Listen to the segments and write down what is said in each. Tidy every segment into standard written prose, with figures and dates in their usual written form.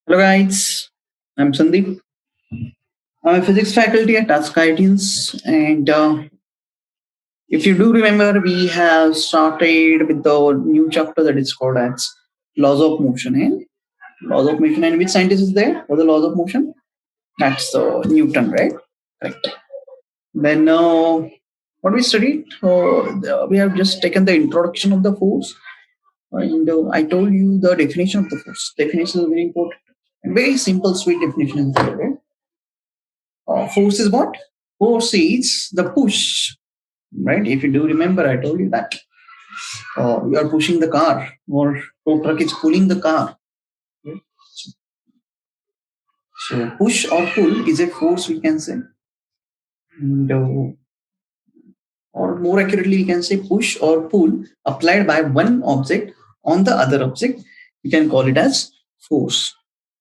Hello guys, I'm Sandip. I'm a physics faculty at IIT-JEE, and if you do remember, we have started with the new chapter that is called as laws of motion. And laws of motion, and which scientist is there for the laws of motion? That's Newton, right? Correct. Then what we studied, we have just taken the introduction of the force, and I told you the definition of the force. Definition is very important. And very simple, sweet definition is there, right? Force is what? Force is the push, right? If you do remember, I told you that you are pushing the car, or tow truck is pulling the car. Right? So push or pull is a force, we can say, and, or more accurately, we can say push or pull applied by one object on the other object. We can call it as force.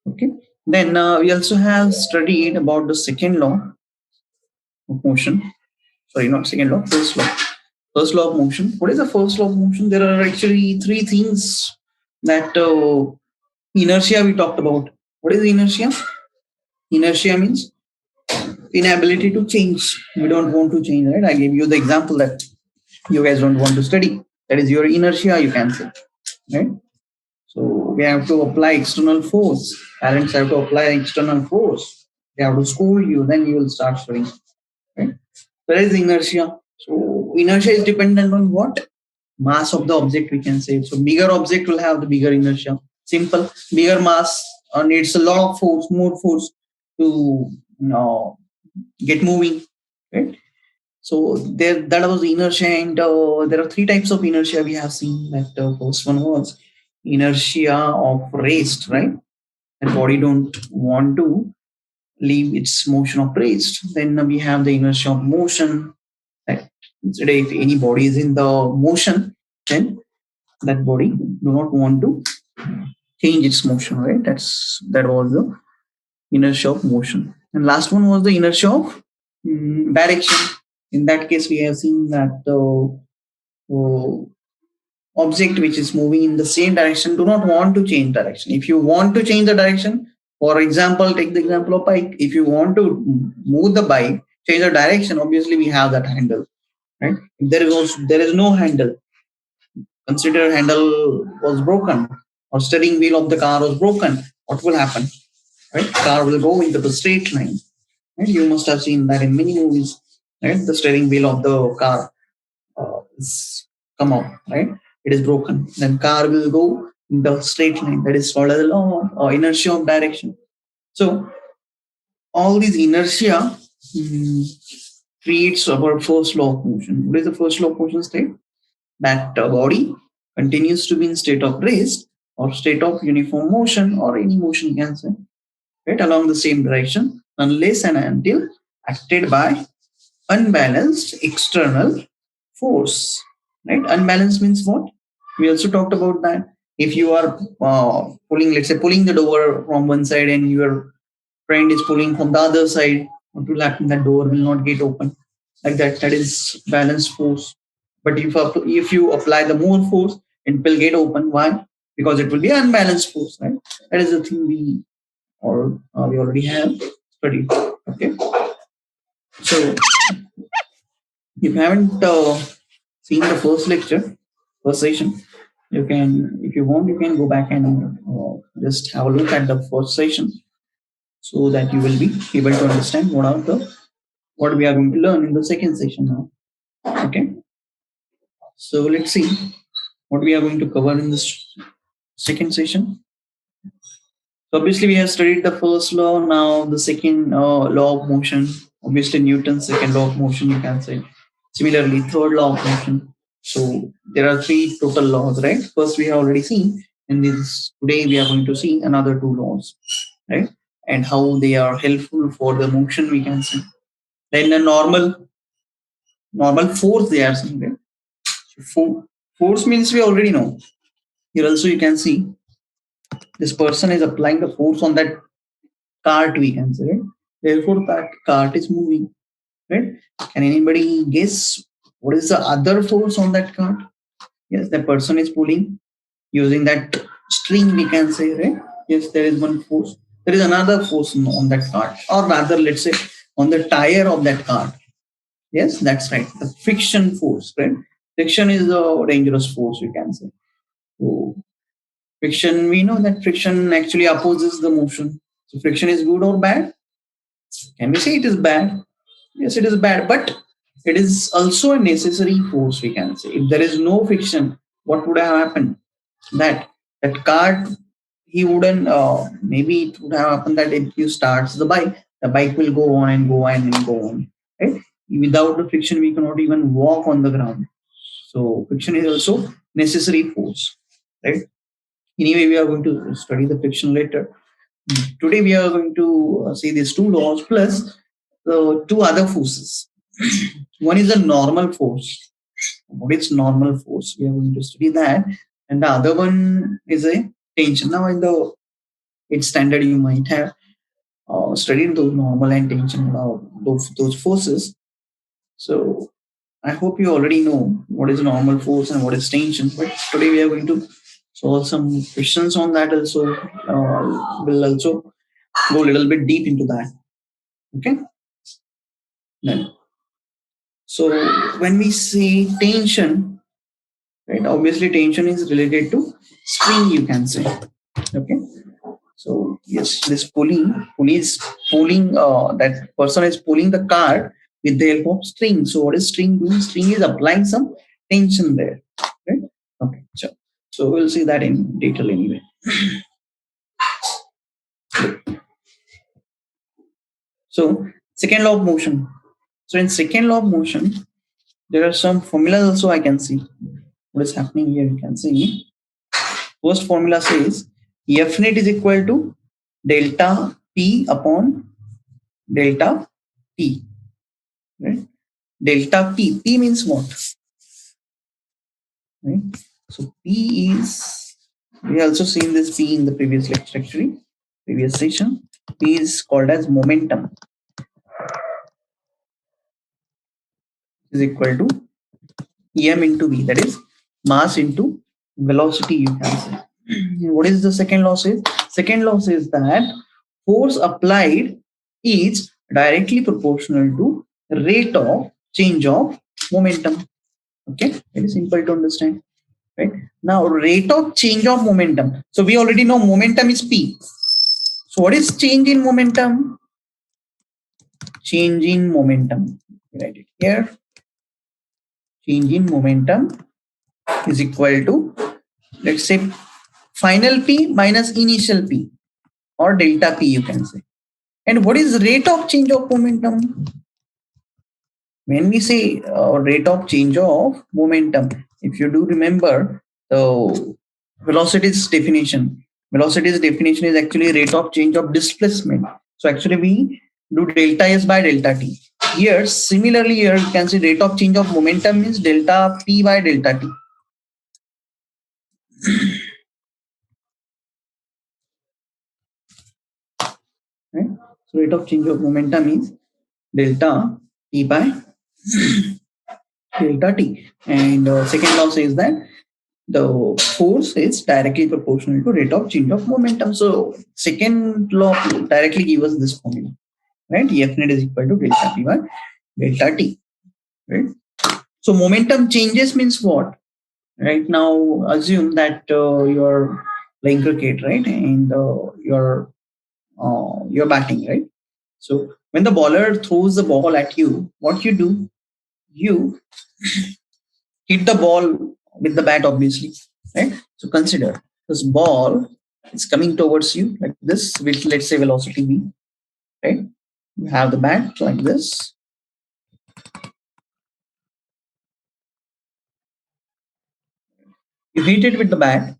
Okay. Then we also have studied about the second law of motion. Sorry, not second law, first law. First law of motion. What is the first law of motion? There are actually three things that inertia we talked about. What is inertia? Inertia means inability to change. We don't want to change, right? I gave you the example that you guys don't want to study. That is your inertia, you can say, right? So we have to apply external force. Parents have to apply external force. They have to school you, then you will start studying, right? That is inertia. So inertia is dependent on what? Mass of the object, we can say. So bigger object will have the bigger inertia. Simple. Bigger mass needs a lot of force, more force to get moving, right? So there, that was inertia, and there are three types of inertia we have seen. That first one was inertia of rest, right? The body don't want to leave its motion of rest. Then we have the inertia of motion. Right? Today, if any body is in the motion, then that body do not want to change its motion, right? That was the inertia of motion. And last one was the inertia of direction. In that case, we have seen that object which is moving in the same direction do not want to change direction. If you want to change the direction, for example, take the example of bike. If you want to move the bike, change the direction, obviously we have that handle, right? If there is no handle, consider handle was broken or steering wheel of the car was broken, what will happen? Right? Car will go into the straight line. Right? You must have seen that in many movies. Right? The steering wheel of the car is come out. Right? It is broken. Then car will go in the straight line. That is called as the law or inertia of direction. So all these inertia creates our first law of motion. What is the first law of motion state? That body continues to be in state of rest or state of uniform motion, or any motion you can say, right, along the same direction unless and until acted by unbalanced external force. Right? Unbalanced means what? We also talked about that. If you are pulling, let's say, pulling the door from one side and your friend is pulling from the other side, what will happen? That door will not get open. Like that. That is balanced force. But if you apply the more force, it will get open. Why? Because it will be unbalanced force, right? That is the thing we already have studied. Okay. So if you haven't seen the first lecture, first session, you can, if you want, you can go back and just have a look at the first session, so that you will be able to understand what we are going to learn in the second session now. Okay. So let's see what we are going to cover in this second session. So obviously we have studied the first law. Now the second law of motion. Obviously Newton's second law of motion, you can say. Similarly, third law of motion. So there are three total laws, right? First we have already seen, and today we are going to see another two laws, right? And how they are helpful for the motion, we can say. Then a normal force they are saying, right? So force means we already know. Here also you can see this person is applying the force on that cart, we can say, right? Therefore that cart is moving, right? Can anybody guess what is the other force on that cart? Yes, the person is pulling using that string, we can say, right? Yes, there is one force. There is another force on that cart, or rather, let's say on the tire of that cart. Yes, that's right. The friction force, right? Friction is a dangerous force, we can say. So friction, we know that friction actually opposes the motion. So friction is good or bad? Can we say it is bad? Yes, it is bad, but it is also a necessary force, we can say. If there is no friction, what would have happened? That cart, he wouldn't, maybe it would have happened that if you starts the bike will go on and go on and go on. Right? Without the friction, we cannot even walk on the ground. So friction is also necessary force. Right? Anyway, we are going to study the friction later. Today we are going to see these two laws plus the two other forces. One is a normal force. What is normal force? We are going to study that. And the other one is a tension. Now, in the 8th standard, you might have studied those normal and tension, those forces. So, I hope you already know what is normal force and what is tension. But today we are going to solve some questions on that also. We'll also go a little bit deep into that. Okay. Then, so when we say tension, right? Obviously, tension is related to spring. You can say. Okay. So yes, this pulley is pulling. That person is pulling the cart with the help of string. So what is string doing? String is applying some tension there. Right. Okay. So we'll see that in detail anyway. So second law of motion. So in second law of motion, there are some formulas also I can see. What is happening here? You can see. First formula says F net is equal to delta P upon delta T. Right? Delta P. P means what? Right? So P is, we also seen this P in the previous lecture actually, previous session. P is called as momentum. Is equal to M into V, that is mass into velocity, you can say. What is the second law says? Second law says that force applied is directly proportional to rate of change of momentum. Okay, very simple to understand. Right now, rate of change of momentum. So we already know momentum is P. So what is change in momentum? Change in momentum. Write it here. Change in momentum is equal to, let's say, final P minus initial P, or delta P, you can say. And what is rate of change of momentum? When we say rate of change of momentum, if you do remember the velocity's definition is actually rate of change of displacement. So actually we do delta S by delta T. Here, similarly, here you can see rate of change of momentum is delta P by delta T. Right? So rate of change of momentum is delta P by delta T. And second law says that the force is directly proportional to rate of change of momentum. So second law directly gives us this formula, right? F net is equal to delta P by delta T, right? So momentum changes means what? Right now, assume that you're playing cricket, right? And you're batting, right? So when the bowler throws the ball at you, what you do? You hit the ball with the bat, obviously, right? So consider this ball is coming towards you like this with, let's say, velocity v, right? You have the bat like this. You hit it with the bat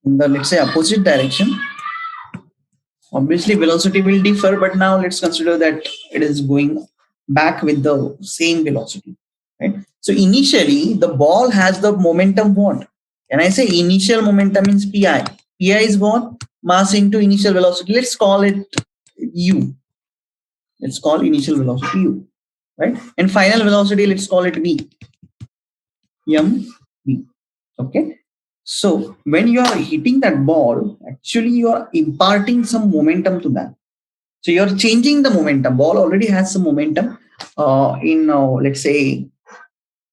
in the, let's say, opposite direction. Obviously, velocity will differ, but now let's consider that it is going back with the same velocity, right? So initially, the ball has the momentum what? Can I say initial momentum means Pi? Pi is what? Mass into initial velocity. Let's call it U. Let's call initial velocity U, right? And final velocity, let's call it V. M V. Okay. So when you are hitting that ball, actually you are imparting some momentum to that. So you're changing the momentum. Ball already has some momentum in let's say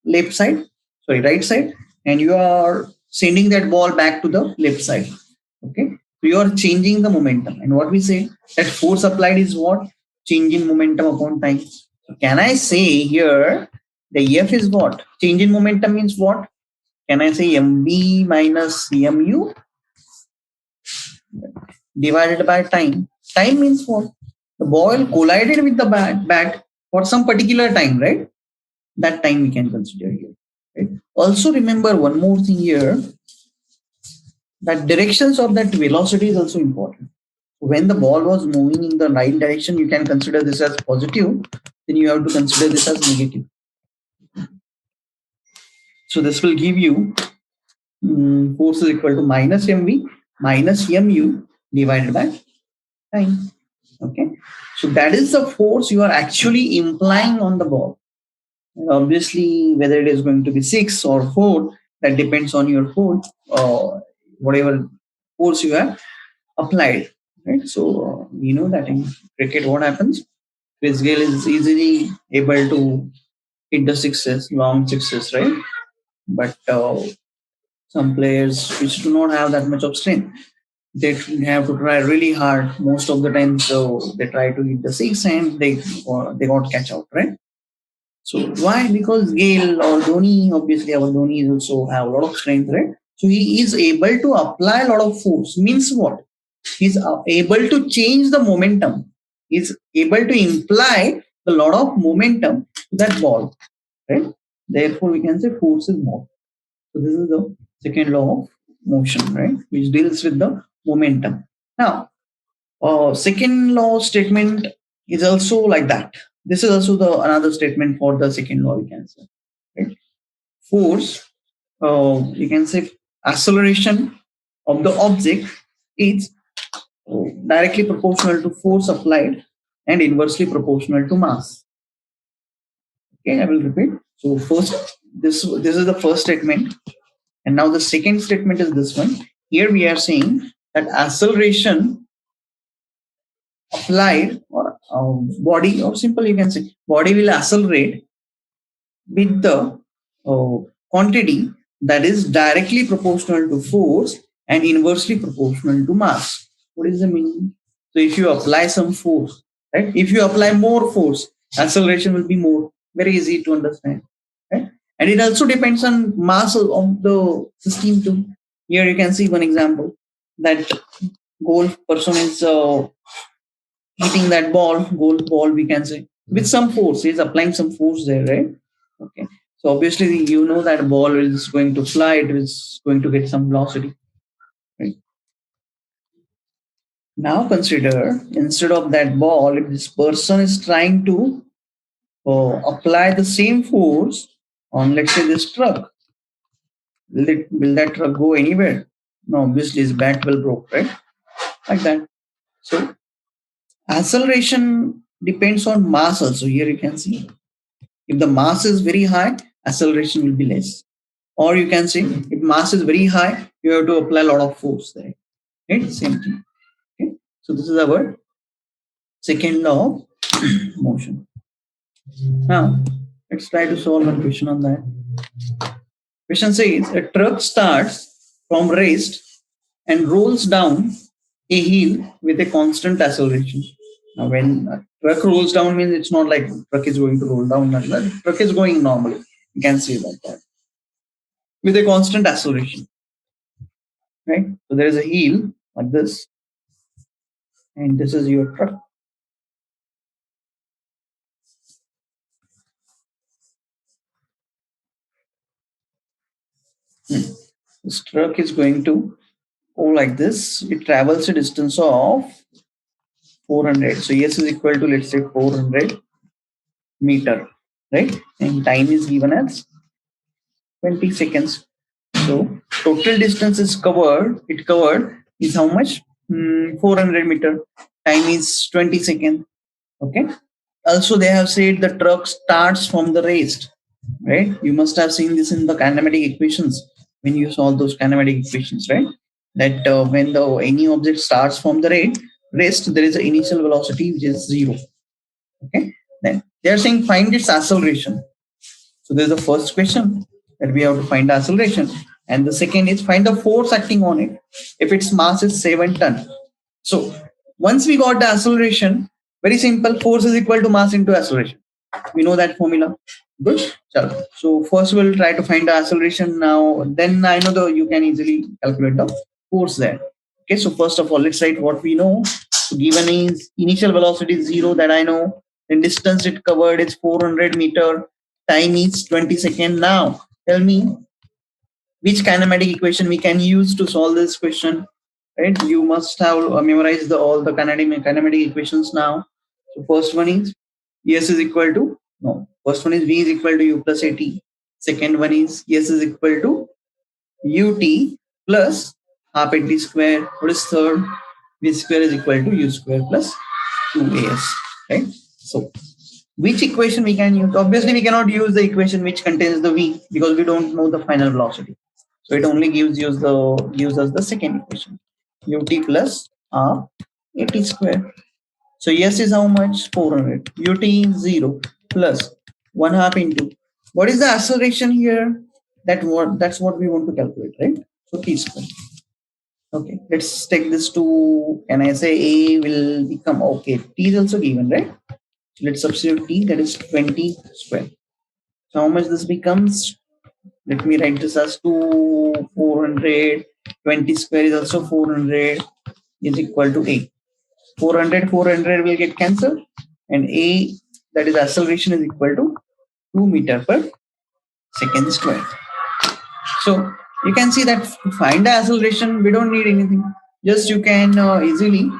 left side, sorry, right side, and you are sending that ball back to the left side. Okay, so you are changing the momentum. And what we say that force applied is what? Change in momentum upon time. So can I say here the F is what? Change in momentum means what? Can I say mv minus mu divided by time? Time means what? The ball collided with the bat for some particular time, right? That time we can consider here. Right? Also remember one more thing here, that directions of that velocity is also important. When the ball was moving in the right direction, you can consider this as positive, then you have to consider this as negative. So this will give you force is equal to minus mv minus mu divided by time. Okay, so that is the force you are actually implying on the ball. And obviously, whether it is going to be 6 or 4, that depends on your force or whatever force you have applied. Right. So we know that in cricket, what happens? Chris Gayle is easily able to hit the sixes, long sixes, right? But some players which do not have that much of strength, they have to try really hard most of the time. So they try to hit the six and they got catch out, right? So why? Because Gale or Dhoni, obviously our Dhoni is also have a lot of strength, right? So he is able to apply a lot of force. Means what? He's able to change the momentum. He's able to imply a lot of momentum to that ball, right? Therefore, we can say force is more. So this is the second law of motion, right? Which deals with the momentum. Now, second law statement is also like that. This is also the another statement for the second law, we can say. Right? Force, you can say acceleration of the object is directly proportional to force applied and inversely proportional to mass. Okay, I will repeat. So first, this is the first statement, and now the second statement is this one. Here we are saying that acceleration applied or body, or simple you can say body will accelerate with the quantity that is directly proportional to force and inversely proportional to mass. What is the meaning? So if you apply some force, right? If you apply more force, acceleration will be more. Very easy to understand, right? And it also depends on mass of the system too. Here you can see one example that golf person is hitting that golf ball, we can say, with some force. He's applying some force there, right? Okay. So obviously, you know that ball is going to fly. It is going to get some velocity, right? Now consider instead of that ball, if this person is trying to apply the same force on, let's say, this truck, will that truck go anywhere? No, obviously his bat will broke, right? Like that. So acceleration depends on mass also. Here you can see if the mass is very high, acceleration will be less. Or you can say if mass is very high, you have to apply a lot of force there. Right? Same thing. Okay. So this is our second law of motion. Now let's try to solve one question on that. Question says a truck starts from rest and rolls down a hill with a constant acceleration. Now, when a truck rolls down, means it's not like truck is going to roll down. Truck is going normally. You can see like that with a constant acceleration, right? So there is a hill like this, and this is your truck. This truck is going to go like this. It travels a distance of 400. So S is equal to, let's say, 400 meter, right? And time is given as 20 seconds. So total distance is covered. It covered is how much? 400 meter. Time is 20 seconds. Okay. Also, they have said the truck starts from the rest, right? You must have seen this in the kinematic equations. when you solve those kinematic equations, right? That when the any object starts from the rest, there is an initial velocity which is zero. Okay, then they are saying find its acceleration. So there's the first question that we have to find the acceleration, and the second is find the force acting on it if its mass is 7 ton. So once we got the acceleration, very simple, force is equal to mass into acceleration. We know that formula. Good. So first we'll try to find the acceleration now. Then I know you can easily calculate the force there. Okay. So first of all, let's write what we know. So given is initial velocity is zero, that I know. Then distance it covered is 400 meter. Time is 20 seconds. Now tell me which kinematic equation we can use to solve this question. Right? You must have memorized all the kinematic equations now. So first one is S is equal to, no, first one is V is equal to U plus AT. Second one is S is equal to UT plus half AT square. What is third? V square is equal to U square plus 2AS. Right? So which equation we can use? Obviously, we cannot use the equation which contains the V because we don't know the final velocity. So it only gives us the second equation, ut plus r at square. So S is how much? 400. Ut is 0 plus 1 half into. What is the acceleration here? That's what we want to calculate, right? So t square. Okay, let's take this to, can I say A will become, okay, t is also given, right? So let's substitute t, that is 20 square. So how much this becomes? Let me write this as 400. 20 square is also 400 is equal to A. 400 will get cancelled, and A, that is acceleration, is equal to 2 meter per second square. So you can see that to find the acceleration, we don't need anything. Just you can easily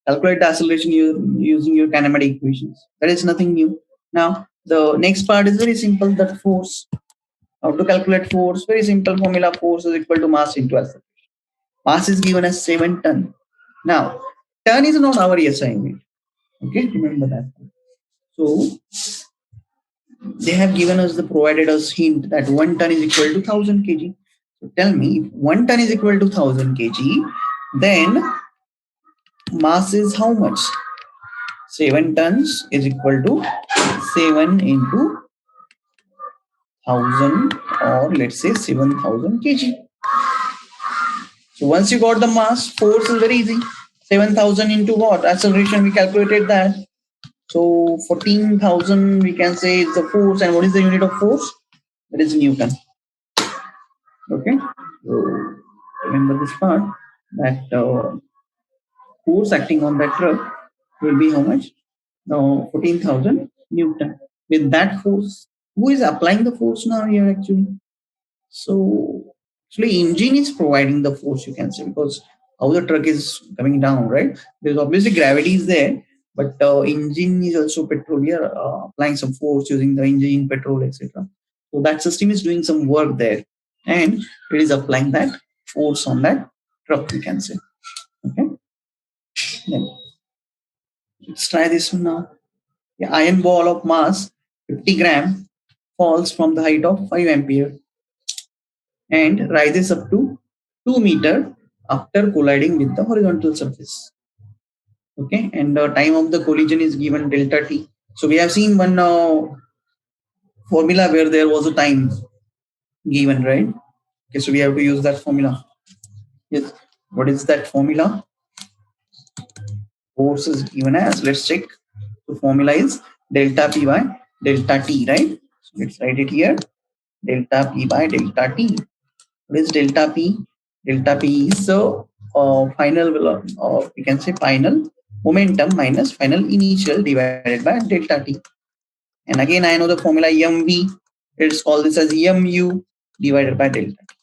calculate the acceleration using your kinematic equations. That is nothing new. Now the next part is very simple. That force. How to calculate force? Very simple formula. Force is equal to mass into acceleration. Mass is given as 7 ton. Now, ton is not our SI unit. Okay, remember that. So they have given us provided us hint that 1 ton is equal to 1000 kg. So tell me, if 1 ton is equal to 1000 kg, then mass is how much? 7 tons is equal to 7 into 1000, or let's say 7000 kg. So once you got the mass, force is very easy. 7,000 into what? Acceleration, we calculated that. So 14,000 we can say is the force. And what is the unit of force? That is Newton. Okay. So remember this part, that force acting on that truck will be how much? Now 14,000 Newton. With that force, who is applying the force now here actually? So actually engine is providing the force, you can say, because how the truck is coming down, right? There's obviously gravity is there, but engine is also petrol here, applying some force using the engine, petrol, etc. So that system is doing some work there, and it is applying that force on that truck, we can say. Okay, then let's try this one now. The iron ball of mass 50 gram falls from the height of 5 ampere and rises up to 2 meter after colliding with the horizontal surface. Okay, and the time of the collision is given delta t. So we have seen one formula where there was a time given, right? Okay, so we have to use that formula. Yes, what is that formula? Force is given as, let's check. The formula is delta p by delta t, right? So let's write it here. Delta p by delta t. What is delta p? Delta p is the final, we can say final momentum minus final initial divided by delta t. And again, I know the formula mv. Let's call this as mu divided by delta t.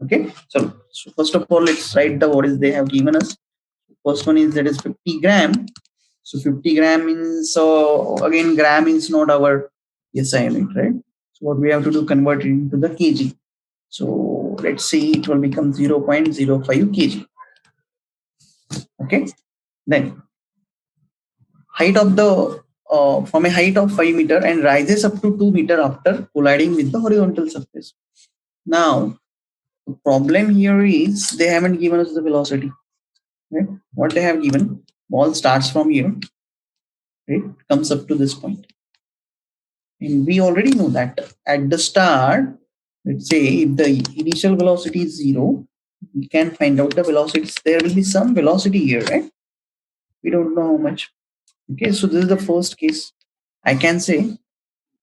Okay. So first of all, let's write the what is they have given us. First one is that is 50 gram. So 50 gram means, again, gram is not our SI unit, right? So what we have to do, convert it into the kg. So let's say it will become 0.05 kg. Okay. Then height of the from a height of 5 meter and rises up to 2 meter after colliding with the horizontal surface. Now The problem here is they haven't given us the velocity. Right? What they have given, ball starts from here, right? Comes up to this point. And we already know that at the start, let's say if the initial velocity is 0, we can find out the velocities. There will be some velocity here, right? We don't know how much. Okay, so this is the first case. I can say,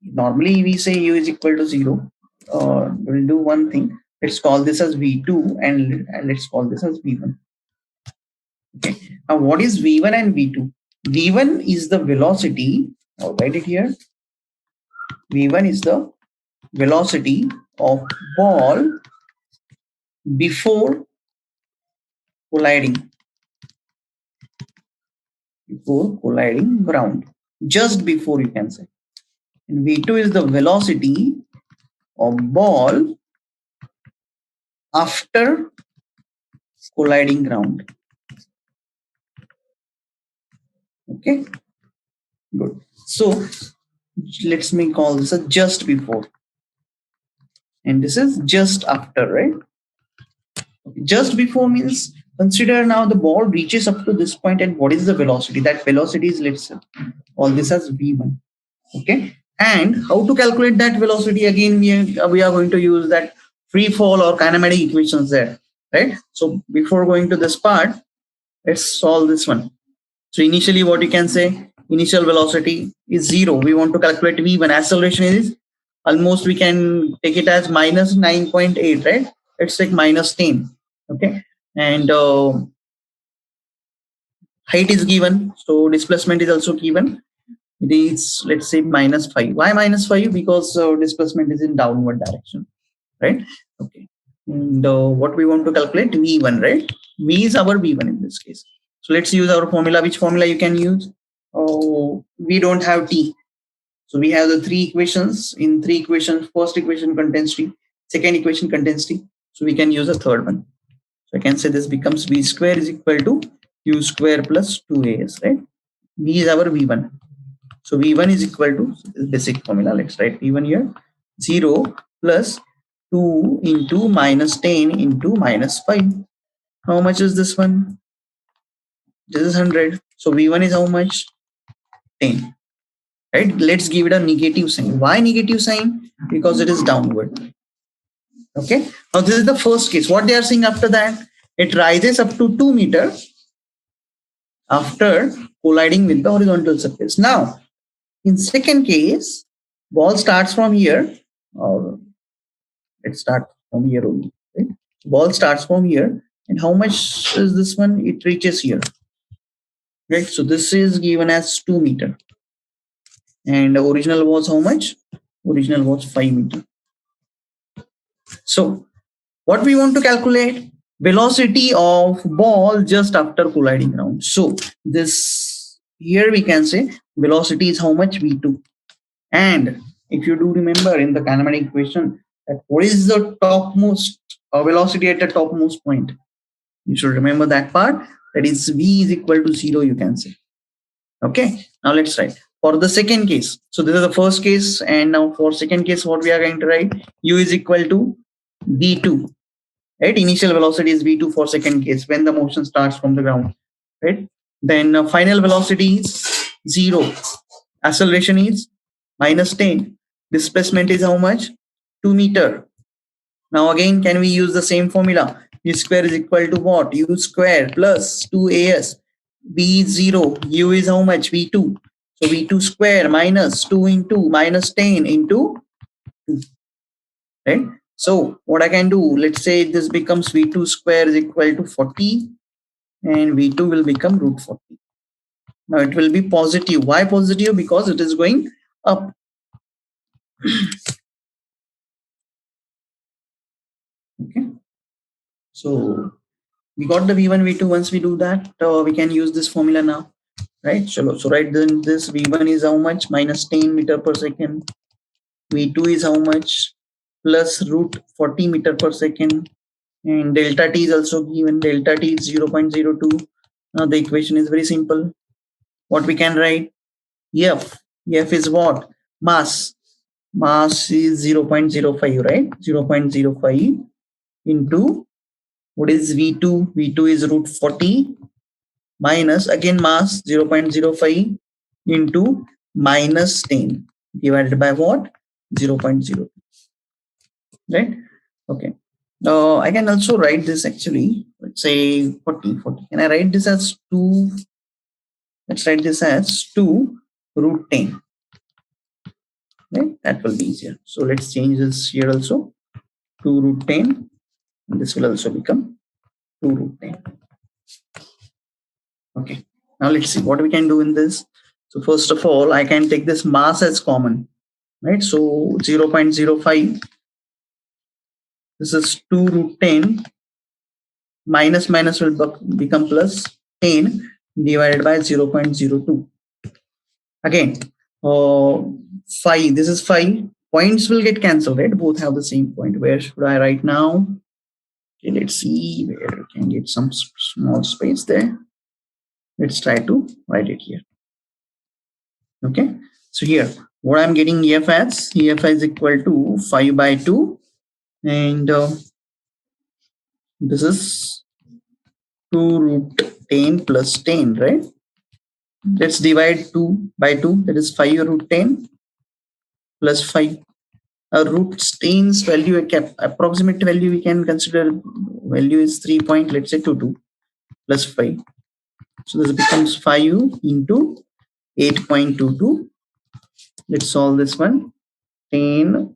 normally we say u is equal to 0. We'll do one thing. Let's call this as V2 and let's call this as V1. Okay. Now, what is V1 and V2? V1 is the velocity. I'll write it here. V1 is the velocity of ball before colliding. Before colliding ground. Just before, you can say. And V2 is the velocity of ball after colliding ground. Okay. Good. So let's me call this a just before. And this is just after, right? Just before means consider now the ball reaches up to this point and what is the velocity? That velocity is, let's say, all this as V1. Okay. And how to calculate that velocity? Again, we are going to use that free fall or kinematic equations there, right? So before going to this part, let's solve this one. So initially what you can say, initial velocity is 0. We want to calculate V1. Acceleration is almost, we can take it as minus 9.8, right? Let's take minus 10. Okay. And height is given. So displacement is also given. It is, let's say, minus 5. Why minus 5? Because displacement is in downward direction, right? Okay. And what we want to calculate? V1, right? V is our V1 in this case. So let's use our formula. Which formula you can use? Oh, we don't have T. So we have the 3 equations. In 3 equations, first equation contains T, second equation contains T. So we can use a third one. So I can say this becomes V square is equal to U square plus 2AS, right? V is our V1. So V1 is equal to, this basic formula, let's write V1 here, 0 plus 2 into minus 10 into minus 5. How much is this one? This is 100. So V1 is how much? 10. Right? Let's give it a negative sign. Why negative sign? Because it is downward. Okay. Now this is the first case. What they are saying after that? It rises up to 2 meters after colliding with the horizontal surface. Now, in second case, ball starts from here. Or let's start from here only. Right? Ball starts from here. And how much is this one? It reaches here. Right? So this is given as 2 meter. And the original was how much? Original was 5 meter. So what we want to calculate? Velocity of ball just after colliding ground. So this here we can say velocity is how much? V2. And if you do remember in the kinematic equation, that what is the topmost velocity at the topmost point? You should remember that part. That is V is equal to 0, you can say. Okay. Now let's write for the second case. So this is the first case. And now for second case, what we are going to write? U is equal to V2. Right? Initial velocity is V2 for second case when the motion starts from the ground. Right? Then final velocity is 0. Acceleration is minus 10. Displacement is how much? 2 meter. Now again, can we use the same formula? U square is equal to what? U square plus 2AS. V is 0. U is how much? V2. So V2 square minus 2 into minus 10 into 2. Right? So what I can do, let's say this becomes V2 square is equal to 40 and V2 will become root 40. Now it will be positive. Why positive? Because it is going up. Okay. So we got the V1, V2. Once we do that, we can use this formula now. Right? So right then this V1 is how much? Minus 10 meter per second. V2 is how much? Plus root 40 meter per second. And delta T is also given. Delta T is 0.02. Now the equation is very simple. What we can write? F. F is what? Mass. Mass is 0.05, right? 0.05 into what is V2? V2 is root 40 minus again mass 0.05 into minus 10 divided by what? 0.0. Right? Okay. I can also write this actually. Let's say 40. Can I write this as 2? Let's write this as 2 root 10. Right? That will be easier. So let's change this here also. 2 root 10. And this will also become 2 root 10. Okay. Now let's see what we can do in this. So first of all, I can take this mass as common. Right? So 0.05. This is 2 root 10. Minus will become plus 10 divided by 0.02. Again, 5. This is 5. Points will get cancelled, right? Both have the same point. Where should I write now? Okay, let's see where we can get some small space there. Let's try to write it here. Okay, so here, what I'm getting EF as is equal to 5 by 2. And this is 2 root 10 plus 10, right? Let's divide 2 by 2. That is 5 root 10 plus 5. Root 10's value, approximate value we can consider value is 3 point, let's say 22 plus 5. So this becomes 5 into 8.22. Let's solve this one. 10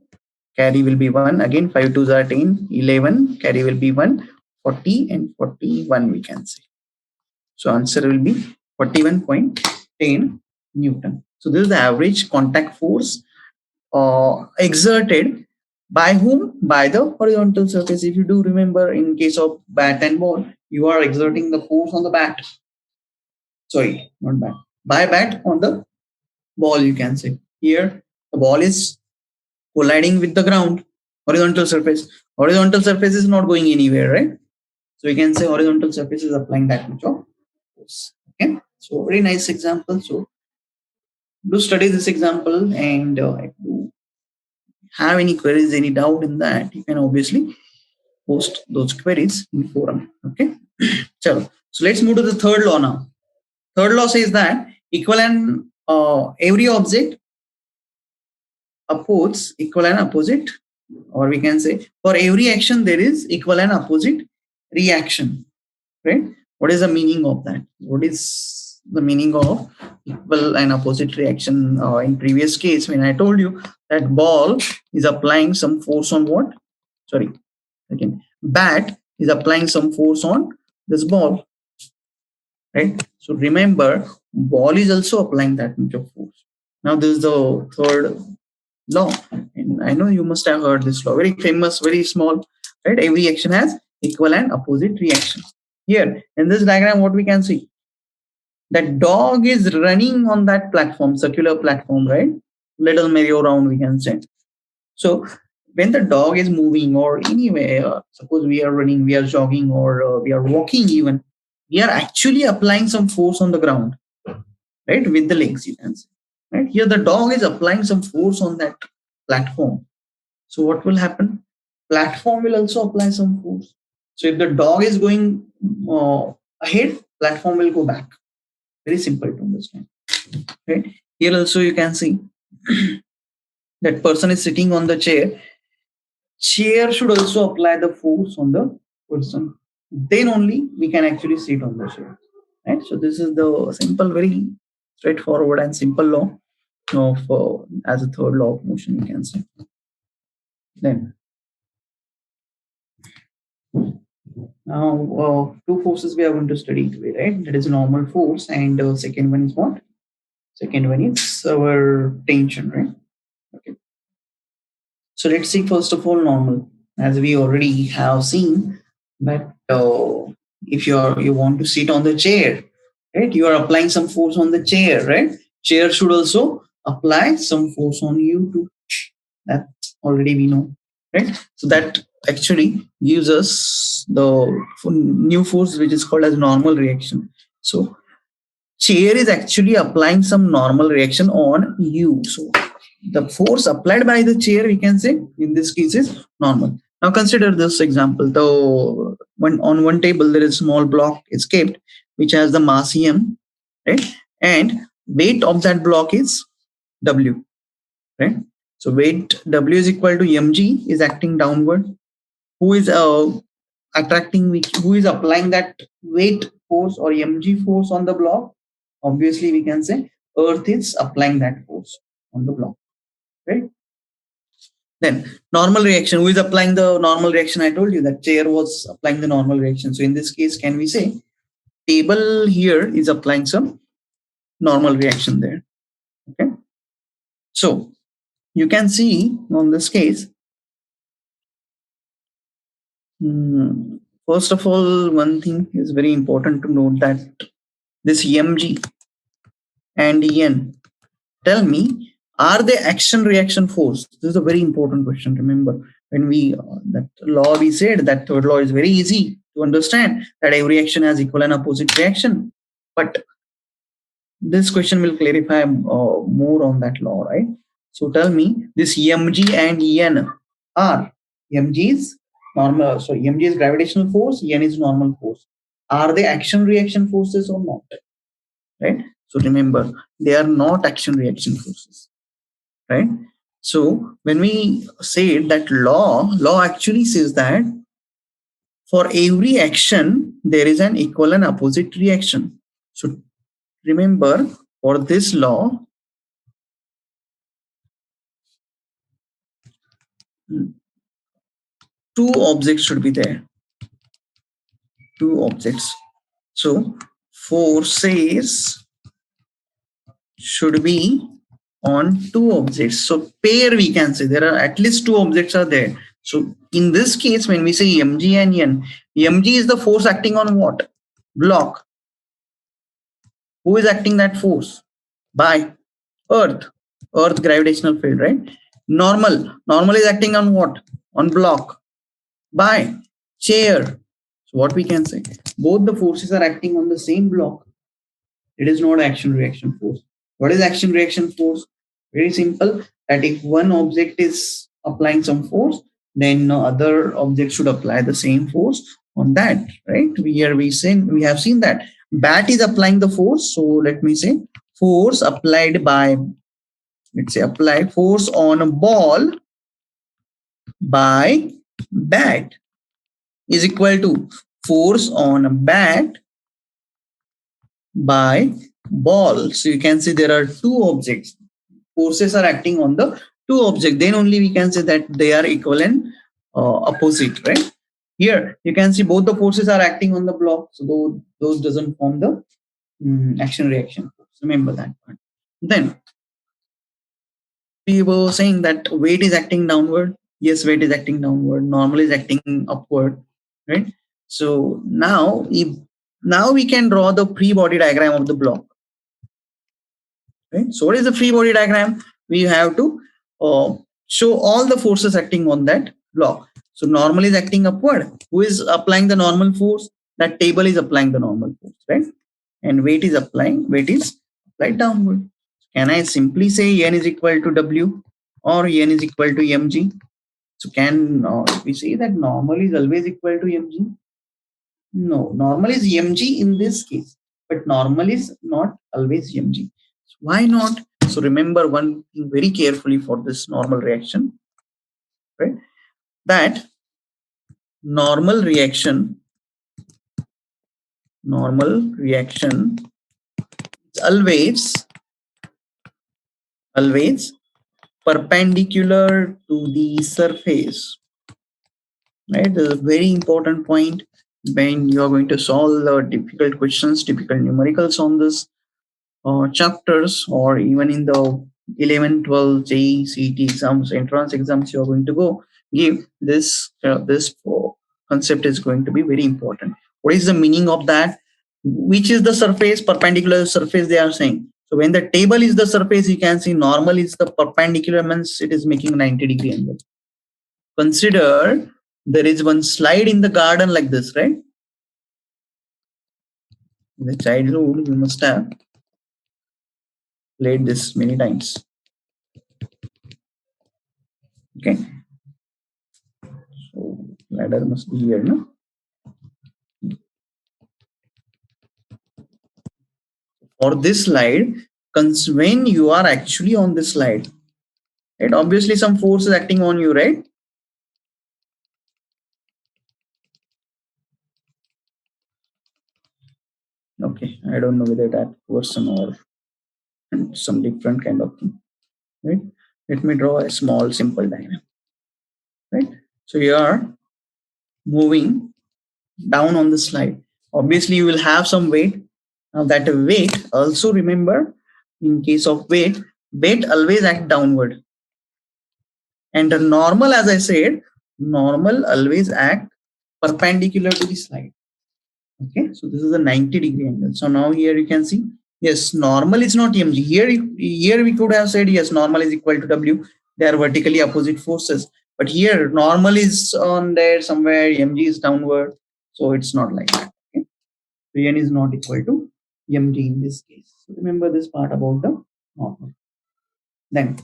carry will be 1. Again 5 2s are 10. 11 carry will be 1. 40 and 41 we can say. So answer will be 41.10 Newton. So this is the average contact force exerted by whom? By the horizontal surface. If you do remember, in case of bat and ball, you are exerting the force on the bat. Sorry, not bat. By bat on the ball, you can say. Here, the ball is colliding with the ground, horizontal surface. Horizontal surface is not going anywhere, right? So we can say horizontal surface is applying that much of force. Okay, so very nice example. So do study this example, and if you have any queries, any doubt in that, you can obviously post those queries in forum. Okay, so let's move to the third law now. Third law says that equal and every object opposite, or we can say for every action there is equal and opposite reaction. Right? What is the meaning of that? What is the meaning of equal and opposite reaction? In previous case, when I told you that ball is applying some force on what? Sorry, again, bat is applying some force on this ball. Right? So remember, ball is also applying that much of force. Now this is the third law, and I know you must have heard this law. Very famous, very small. Right? Every action has equal and opposite reaction. Here in this diagram, what we can see, that dog is running on that platform, circular platform, right? Little merry-go-round, we can say. So when the dog is moving, or anywhere, suppose we are running, we are jogging, or we are walking even, we are actually applying some force on the ground, right? With the legs, you can say. Right? Here the dog is applying some force on that platform. So what will happen? Platform will also apply some force. So if the dog is going ahead, platform will go back. Very simple to understand. Right? Here also you can see that person is sitting on the chair. Chair should also apply the force on the person. Then only we can actually sit on the chair. Right? So this is the simple, very straightforward and simple law of as a third law of motion, we can say. Then now two forces we are going to study today, right? That is normal force, and second one is what? Second one is our tension, right? Okay. So let's see first of all normal. As we already have seen that if you want to sit on the chair, right? You are applying some force on the chair, right? Chair should also apply some force on you too. That already we know, right? So that actually gives us the new force, which is called as normal reaction. So chair is actually applying some normal reaction on you. So the force applied by the chair, we can say in this case, is normal. Now consider this example. Though when on one table there is small block is kept which has the mass M, right? And weight of that block is W, right? So weight W is equal to mg is acting downward. Who is attracting which? Who is applying that weight force or mg force on the block? Obviously, we can say Earth is applying that force on the block, right? Then normal reaction. Who is applying the normal reaction? I told you that chair was applying the normal reaction. So in this case, can we say table here is applying some normal reaction there? Okay. So you can see on this case. First of all, one thing is very important to note that this mg and en. Tell me, are they action reaction force? This is a very important question. Remember, when we that law we said that third law is very easy to understand that every action has equal and opposite reaction. But this question will clarify more on that law, right? So tell me, this mg and en are mg is normal. So mg is gravitational force, en is normal force. Are they action reaction forces or not? Right? So remember, they are not action reaction forces, right? So when we say that law actually says that for every action there is an equal and opposite reaction. So remember, for this law, two objects should be there. Two objects. So forces should be on two objects. So pair, we can say there are at least two objects are there. So in this case, when we say mg and n, mg is the force acting on what? Block. Who is acting that force? By Earth. Earth gravitational field, right? Normal is acting on what? On block. By chair. So what we can say? Both the forces are acting on the same block. It is not action reaction force. What is action reaction force? Very simple. That if one object is applying some force, then no other object should apply the same force on that, right? We have seen that bat is applying the force. So let me say force applied by, let's say apply force on a ball by bat is equal to force on a bat by ball. So you can see there are two objects. Forces are acting on the two objects. Then only we can say that they are equal and opposite, right? Here you can see both the forces are acting on the block. So those doesn't form the action reaction force. Remember that part. Then we were saying that weight is acting downward. Yes, weight is acting downward. Normal is acting upward, right? So now we can draw the free body diagram of the block. Right? So what is the free body diagram? We have to show all the forces acting on that block. So normal is acting upward. Who is applying the normal force? That table is applying the normal force, right? And weight is applied downward. Can I simply say n is equal to w or n is equal to mg? So can we say that normal is always equal to mg? No, normal is mg in this case, but normal is not always mg. So why not? So remember one thing very carefully for this normal reaction, right? That normal reaction is always perpendicular to the surface, right? This is a very important point when you are going to solve the difficult questions, difficult numericals on this chapters, or even in the 11, 12 JEE, CET exams, entrance exams you are going to go give, this concept is going to be very important. What is the meaning of that? Which is the surface? Perpendicular surface they are saying. So when the table is the surface, you can see normal is the perpendicular, means it is making 90-degree angle. Consider there is one slide in the garden like this, right? In the childhood, you must have played this many times. Okay. So Ladder must be here, no? For this slide, when you are actually on this slide, right? Obviously, some force is acting on you, right? Okay, I don't know whether that person or some different kind of thing, right? Let me draw a small simple diagram, right? So you are moving down on the slide. Obviously, you will have some weight. Now that weight, also remember, in case of weight always act downward. And the normal, as I said, normal always act perpendicular to the slide. Okay, so this is a 90-degree angle. So now here you can see, yes, normal is not mg. Here we could have said, yes, normal is equal to w. They are vertically opposite forces. But here normal is on there somewhere, mg is downward. So it's not like that. Okay? So n is not equal to mg in this case. So remember this part about the normal. Then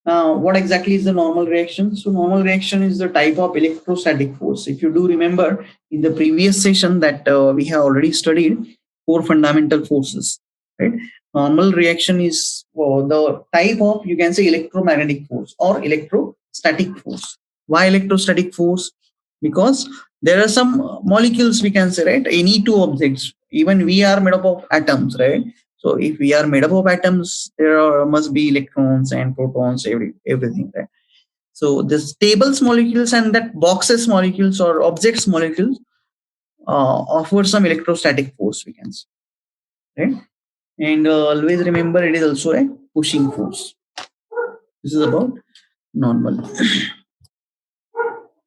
what exactly is the normal reaction? So normal reaction is the type of electrostatic force. If you do remember in the previous session that we have already studied 4 fundamental forces, right? Normal reaction is the type of, you can say, electromagnetic force or electrostatic force. Why electrostatic force? Because there are some molecules, we can say, right? Any two objects, even we are made up of atoms, right? So if we are made up of atoms, must be electrons and protons, everything, right? So this tables molecules and that boxes molecules or objects molecules offer some electrostatic force, we can say, right? And always remember, it is also a pushing force. This is about normal.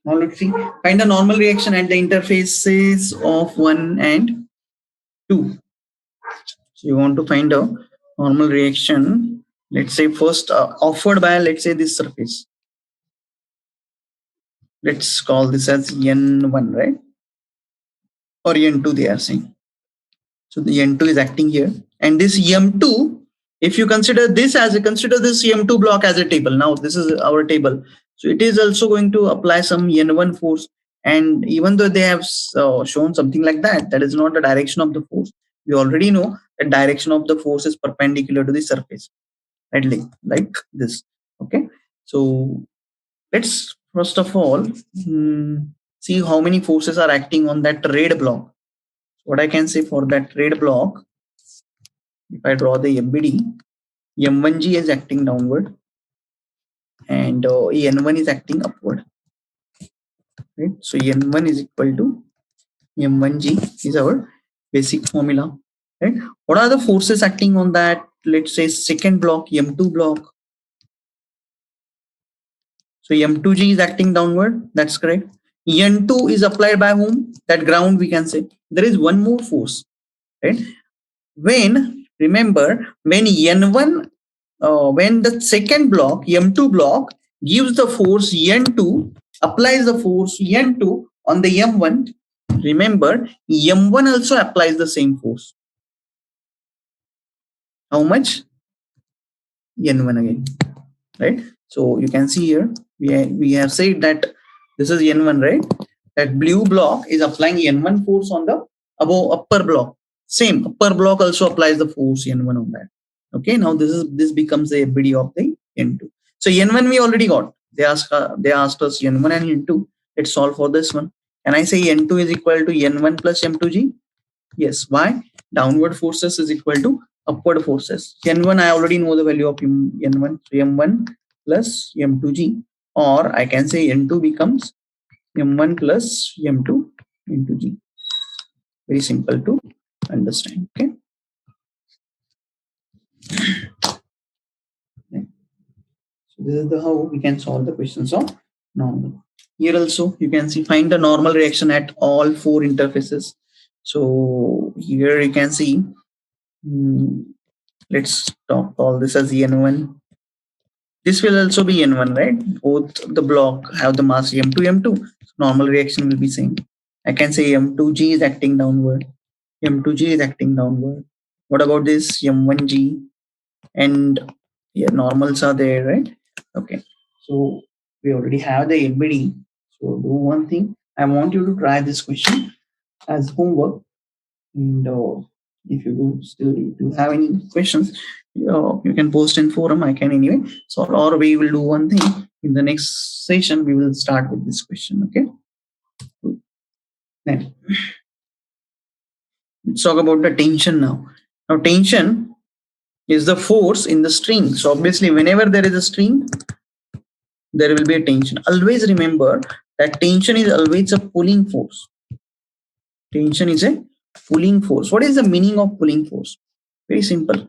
Now let's see, find the normal reaction at the interfaces of 1 and 2. So you want to find a normal reaction, let's say first offered by, let's say, this surface. Let's call this as N1, right? Or N2 they are saying. So the N2 is acting here. And this M2, if you consider this M2 block as a table. Now this is our table. So it is also going to apply some N1 force. And even though they have shown something like that, that is not the direction of the force. We already know the direction of the force is perpendicular to the surface. Right? Like this. Okay. So let's first of all see how many forces are acting on that red block. What I can say for that red block, if I draw the MBD, M1G is acting downward and N1 is acting upward. Right? So N1 is equal to M1G is our basic formula. Right? What are the forces acting on that, let's say, second block, M2 block? So M2G is acting downward. That's correct. N2 is applied by whom? That ground, we can say. There is one more force. Right? Remember, when N1, when the second block, M2 block, gives the force N2, applies the force N2 on the M1, remember, M1 also applies the same force. How much? N1 again, right? So you can see here, we have said that this is N1, right? That blue block is applying N1 force on the above upper block. Same, upper block also applies the force N1 on that. Okay, now this becomes the FBD of the N2. So N1 we already got. They asked us N1 and N2. Let's solve for this one. Can I say N2 is equal to N1 plus M2G? Yes. Why? Downward forces is equal to upward forces. N1 I already know the value of N1. So M1 plus M2G, or I can say N2 becomes M1 plus M2 into G. Very simple to understand. Okay. So this is how we can solve the questions of normal. Here also you can see, find the normal reaction at all 4 interfaces. So here you can see, let's call this as N1. This will also be N1, right? Both the block have the mass M2, M2. So normal reaction will be same. I can say M2G is acting downward. M2G is acting downward. What about this M1G? And yeah, normals are there, right? Okay. So we already have the MBD. So do one thing. I want you to try this question as homework. And if you do still do have any questions, you can post in forum. I can anyway. So or we will do one thing in the next session. We will start with this question. Okay. Then let's talk about the tension now. Now tension is the force in the string. So obviously, whenever there is a string, there will be a tension. Always remember that tension is always a pulling force. Tension is a pulling force. What is the meaning of pulling force? Very simple.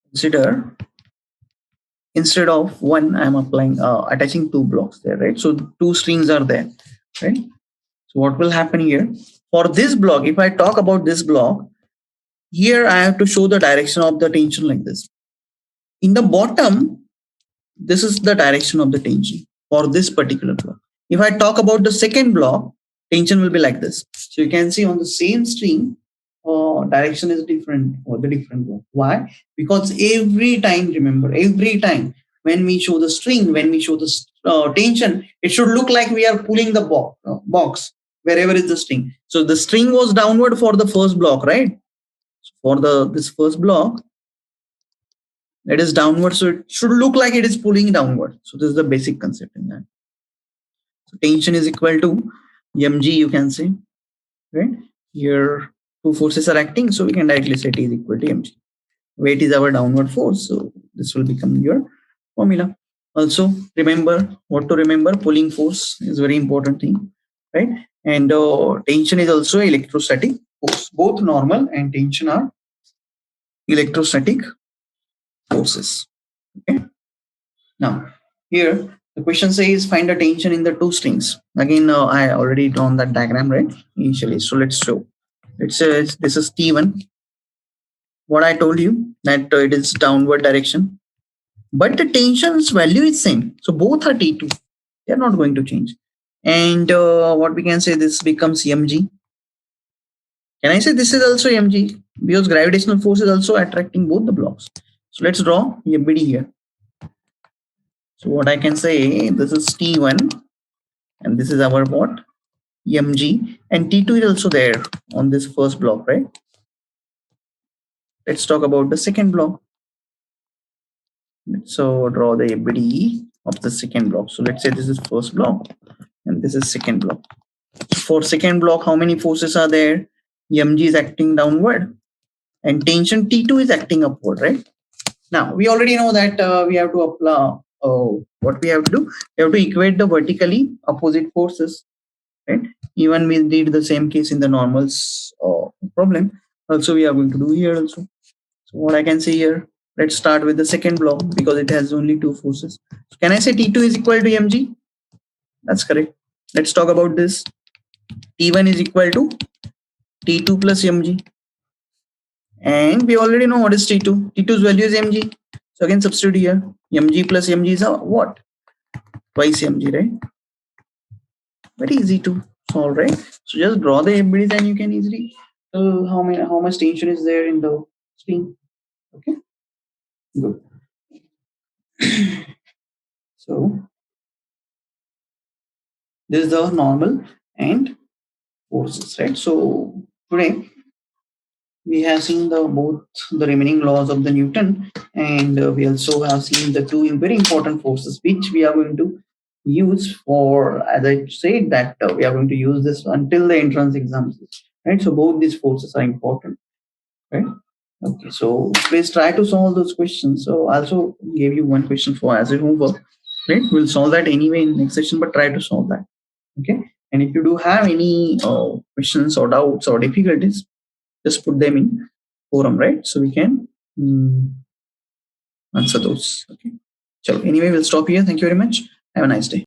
Consider instead of one, I am applying attaching two blocks there, right? So two strings are there, right? So what will happen here? For this block, if I talk about this block, here I have to show the direction of the tension like this. In the bottom, this is the direction of the tension for this particular block. If I talk about the second block, tension will be like this. So you can see on the same string, direction is different for the different block. Why? Because every time, remember, every time when we show the string, when we show the tension, it should look like we are pulling the box wherever is the string. So the string was downward for the first block, right? For this first block, it is downward, so it should look like it is pulling downward. So this is the basic concept in that. So tension is equal to mg, you can say, right? Here two forces are acting, so we can directly say T is equal to mg. Weight is our downward force, so this will become your formula. Also remember what to remember. Pulling force is very important thing, right? And tension is also electrostatic force. Both normal and tension are electrostatic forces. Okay. Now here the question says find the tension in the two strings. Again, I already drawn that diagram, right? Initially. So let's show. It says this is T1. What I told you that it is downward direction, but the tension's value is same. So both are T2. They are not going to change. And what we can say, this becomes mg. Can I say this is also mg? Because gravitational force is also attracting both the blocks. So let's draw FBD here. So what I can say, this is T1 and this is our what? mg, and T2 is also there on this first block, right? Let's talk about the second block. So draw the FBD of the second block. So let's say this is first block and this is second block. For second block, how many forces are there? mg is acting downward and tension T2 is acting upward, right? Now we already know that we have to apply what we have to do. We have to equate the vertically opposite forces, right? Even we did the same case in the normals problem. Also we are going to do here also. So what I can say here, let's start with the second block because it has only two forces. So can I say T2 is equal to mg? That's correct. Let's talk about this. T1 is equal to T2 plus mg. And we already know what is T2. T2's value is mg. So again substitute here. mg plus mg is a what? Twice mg, right? Very easy to solve, right? So just draw the FBDs and you can easily tell how much tension is there in the string. Okay, good. So this is the normal and forces, right? So today we have seen both the remaining laws of the Newton, and we also have seen the two very important forces which we are going to use for, as I said, that we are going to use this until the entrance exams, right? So both these forces are important, right? Okay, so please try to solve those questions. So I also gave you one question for as a homework, right? We'll solve that anyway in next session, but try to solve that. Okay, and if you do have any questions or doubts or difficulties, just put them in forum, right? So we can answer those. Okay. So anyway, we'll stop here. Thank you very much. Have a nice day.